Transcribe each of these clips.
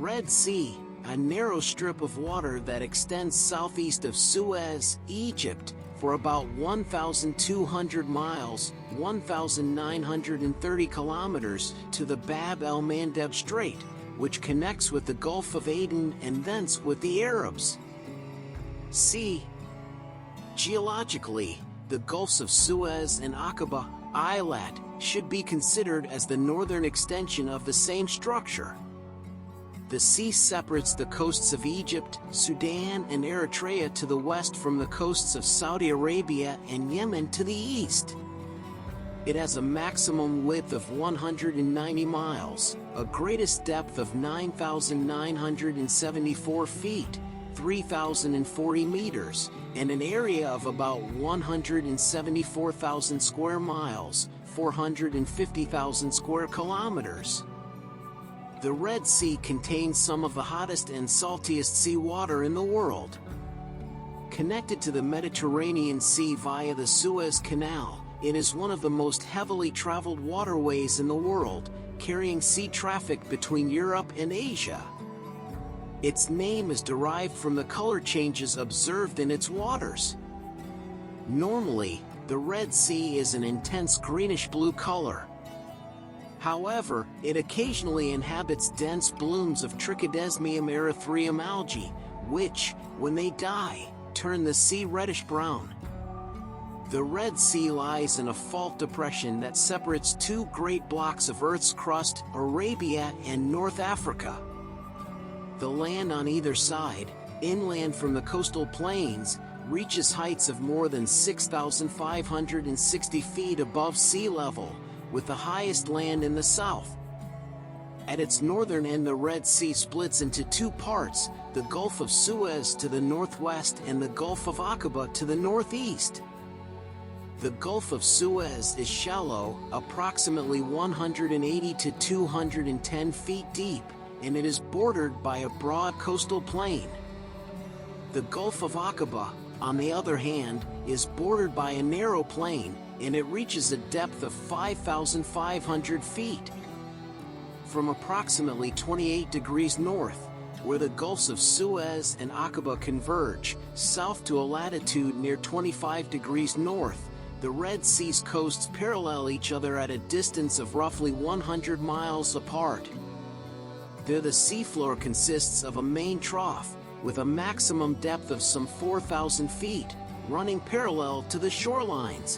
Red Sea, a narrow strip of water that extends southeast of Suez, Egypt, for about 1,200 miles, 1,930 kilometers, to the Bab el-Mandeb Strait, which connects with the Gulf of Aden and thence with the Arabs Sea. Geologically, the Gulfs of Suez and Aqaba, Eilat, should be considered as the northern extension of the same structure. The sea separates the coasts of Egypt, Sudan, and Erythraea to the west from the coasts of Saudi Arabia and Yemen to the east. It has a maximum width of 190 miles, a greatest depth of 9,974 feet, 3,040 meters, and an area of about 174,000 square miles, 450,000 square kilometers. The Red Sea contains some of the hottest and saltiest seawater in the world. Connected to the Mediterranean Sea via the Suez Canal, it is one of the most heavily traveled waterways in the world, carrying sea traffic between Europe and Asia. Its name is derived from the color changes observed in its waters. Normally, the Red Sea is an intense greenish-blue color. However, it occasionally inhabits dense blooms of Trichodesmium erythraeum algae, which, when they die, turn the sea reddish-brown. The Red Sea lies in a fault depression that separates two great blocks of Earth's crust, Arabia and North Africa. The land on either side, inland from the coastal plains, reaches heights of more than 6,560 feet above sea level, with the highest land in the south. At its northern end, the Red Sea splits into two parts, the Gulf of Suez to the northwest and the Gulf of Aqaba to the northeast. The Gulf of Suez is shallow, approximately 180 to 210 feet deep, and it is bordered by a broad coastal plain. The Gulf of Aqaba, on the other hand, is bordered by a narrow plain, and it reaches a depth of 5,500 feet. From approximately 28 degrees north, where the Gulfs of Suez and Aqaba converge, south to a latitude near 25 degrees north, the Red Sea's coasts parallel each other at a distance of roughly 100 miles apart. There the seafloor consists of a main trough, with a maximum depth of some 4,000 feet, running parallel to the shorelines.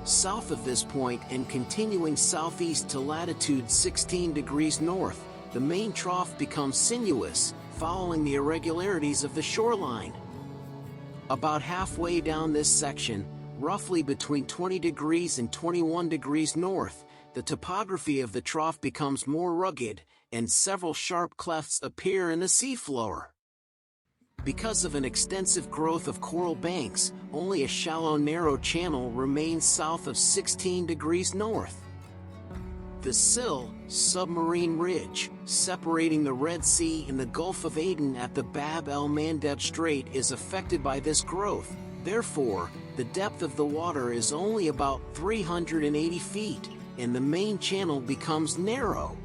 South of this point and continuing southeast to latitude 16 degrees north, the main trough becomes sinuous, following the irregularities of the shoreline. About halfway down this section, roughly between 20 degrees and 21 degrees north, the topography of the trough becomes more rugged, and several sharp clefts appear in the seafloor. Because of an extensive growth of coral banks, only a shallow narrow channel remains south of 16 degrees north. The sill, submarine ridge, separating the Red Sea and the Gulf of Aden at the Bab el-Mandeb Strait is affected by this growth. Therefore, the depth of the water is only about 380 feet, and the main channel becomes narrow.